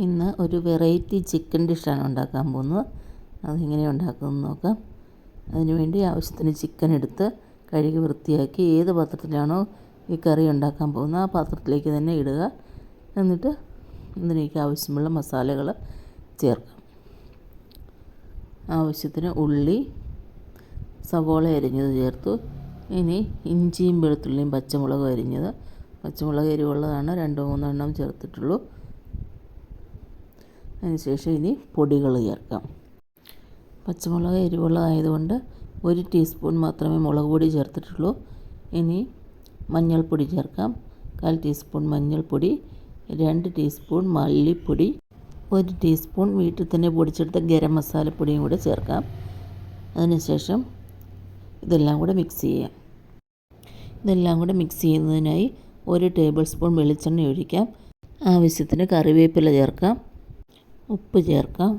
ഇന്ന് ഒരു variety chicken ഡിഷാണ് ഉണ്ടാക്കാൻ പോകുന്നത്. അതെങ്ങനെ ഉണ്ടാക്കുമെന്ന് നോക്കാം. അതിനുവേണ്ടി ആവശ്യത്തിന് ചിക്കൻ എടുത്ത് കഴുകി വൃത്തിയാക്കി ഏത് പാത്രത്തിലാണോ ഈ കറി ഉണ്ടാക്കാൻ പോകുന്നത് ആ പാത്രത്തിലേക്ക് തന്നെ ഇടുക. എന്നിട്ട് ഇതിലേക്ക് ആവശ്യമുള്ള മസാലകൾ ചേർക്കാം. ആവശ്യത്തിന് ഉള്ളി, സവോള അരിഞ്ഞത് ചേർത്തു. ഇനി ഇഞ്ചിയും വെളുത്തുള്ളിയും പച്ചമുളകും അരിഞ്ഞത്. പച്ചമുളക് എരിവുള്ളതാണ്, 2-3 എണ്ണം ചേർത്തിട്ടുള്ളൂ. അതിനുശേഷം ഇനി പൊടികൾ ചേർക്കാം. പച്ചമുളക് എരിവുള്ളതായതുകൊണ്ട് 1 ടീസ്പൂൺ മാത്രമേ മുളക് പൊടി ചേർത്തിട്ടുള്ളൂ. ഇനി മഞ്ഞൾപ്പൊടി ചേർക്കാം. 1/4 ടീസ്പൂൺ മഞ്ഞൾപ്പൊടി, 2 ടീസ്പൂൺ മല്ലിപ്പൊടി, 1 ടീസ്പൂൺ വീട്ടിൽ തന്നെ പൊടിച്ചെടുത്ത ഗരം മസാലപ്പൊടിയും കൂടെ ചേർക്കാം. അതിനുശേഷം ഇതെല്ലാം കൂടെ മിക്സ് ചെയ്യാം. ഇതെല്ലാം കൂടെ മിക്സ് ചെയ്യുന്നതിനായി 1 ടേബിൾ സ്പൂൺ വെളിച്ചെണ്ണ ഒഴിക്കാം. ആവശ്യത്തിന് കറിവേപ്പില ചേർക്കാം. ഉപ്പ് ചേർക്കാം.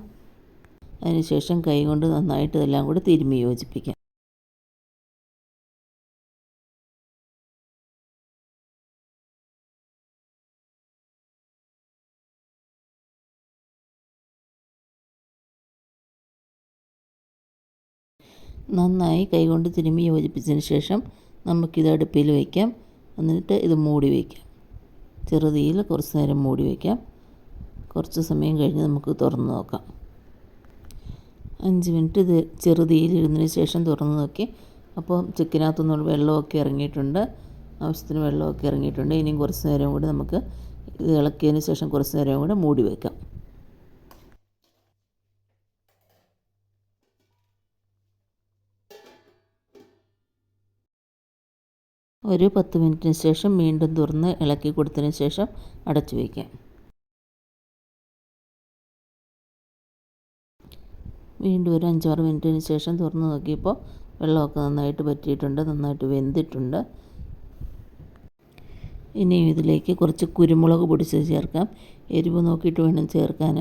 അതിനുശേഷം കൈകൊണ്ട് നന്നായിട്ട് ഇതെല്ലാം കൂടെ തിരുമ്മി യോജിപ്പിക്കാം. നന്നായി കൈകൊണ്ട് തിരുമ്മി യോജിപ്പിച്ചതിന് ശേഷം നമുക്കിത് അടുപ്പിൽ വയ്ക്കാം. എന്നിട്ട് ഇത് മൂടി വയ്ക്കാം. ചെറുതീയിൽ കുറച്ച് നേരം മൂടി വയ്ക്കാം. കുറച്ച് സമയം കഴിഞ്ഞ് നമുക്ക് തുറന്ന് നോക്കാം. 5 മിനിറ്റ് ഇത് ചെറുതീയിലിരുന്നതിന് ശേഷം തുറന്ന് നോക്കി. അപ്പോൾ ചിക്കനകത്തുനിന്ന് വെള്ളമൊക്കെ ഇറങ്ങിയിട്ടുണ്ട്. ആവശ്യത്തിന് വെള്ളമൊക്കെ ഇറങ്ങിയിട്ടുണ്ട്. ഇനിയും കുറച്ച് നേരം കൂടി നമുക്ക് ഇത് ഇളക്കിയതിന് ശേഷം കുറച്ച് നേരം കൂടെ മൂടി വയ്ക്കാം. ഒരു 10 മിനിറ്റിന് ശേഷം വീണ്ടും തുറന്ന് ഇളക്കി കൊടുത്തതിന് ശേഷം അടച്ചു വയ്ക്കാം. വീണ്ടും ഒരു 5-6 മിനിറ്റിന് ശേഷം തുറന്ന് നോക്കിയപ്പോൾ വെള്ളമൊക്കെ നന്നായിട്ട് വറ്റിയിട്ടുണ്ട്, നന്നായിട്ട് വെന്തിട്ടുണ്ട്. ഇനി ഇതിലേക്ക് കുറച്ച് കുരുമുളക് പൊടിച്ചത് ചേർക്കാം. എരിവ് നോക്കിയിട്ട് വേണം ചേർക്കാൻ.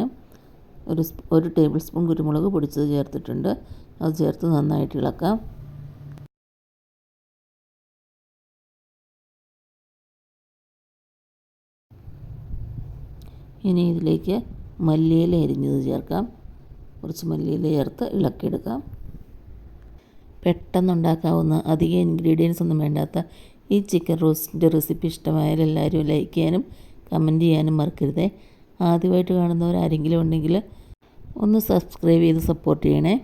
ഒരു ടേബിൾ സ്പൂൺ കുരുമുളക് പൊടിച്ചത് ചേർത്തിട്ടുണ്ട്. അത് ചേർത്ത് നന്നായിട്ട് ഇളക്കാം. ഇനി ഇതിലേക്ക് മല്ലിയില അരിഞ്ഞത് ചേർക്കാം. കുറച്ച് മല്ലിയില ചേർത്ത് ഇളക്കിയെടുക്കാം. പെട്ടെന്നുണ്ടാക്കാവുന്ന അധികം ഇൻഗ്രീഡിയൻസ് ഒന്നും വേണ്ടാത്ത ഈ ചിക്കൻ റോസ്റ്റിൻ്റെ റെസിപ്പി ഇഷ്ടമായാൽ എല്ലാവരും ലൈക്ക് ചെയ്യാനും കമൻറ്റ് ചെയ്യാനും മറക്കരുതേ. ആദ്യമായിട്ട് കാണുന്നവരാരെങ്കിലും ഉണ്ടെങ്കിൽ ഒന്ന് സബ്സ്ക്രൈബ് ചെയ്ത് സപ്പോർട്ട് ചെയ്യണേ.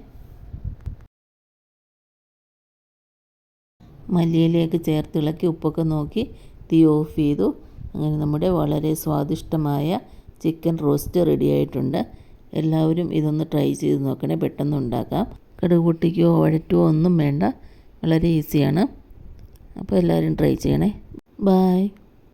മല്ലിയിലയൊക്കെ ചേർത്ത് ഇളക്കി ഉപ്പൊക്കെ നോക്കി തീ ഓഫ് ചെയ്തു. അങ്ങനെ നമ്മുടെ വളരെ സ്വാദിഷ്ടമായ ചിക്കൻ റോസ്റ്റ് റെഡി ആയിട്ടുണ്ട്. എല്ലാവരും ഇതൊന്ന് ട്രൈ ചെയ്ത് നോക്കണേ. പെട്ടെന്ന് ഉണ്ടാക്കാം. കടുക് പൊട്ടിക്കുകയോ വഴറ്റുകയോ ഒന്നും വേണ്ട. വളരെ ഈസിയാണ്. അപ്പോൾ എല്ലാവരും ട്രൈ ചെയ്യണേ. ബായ്.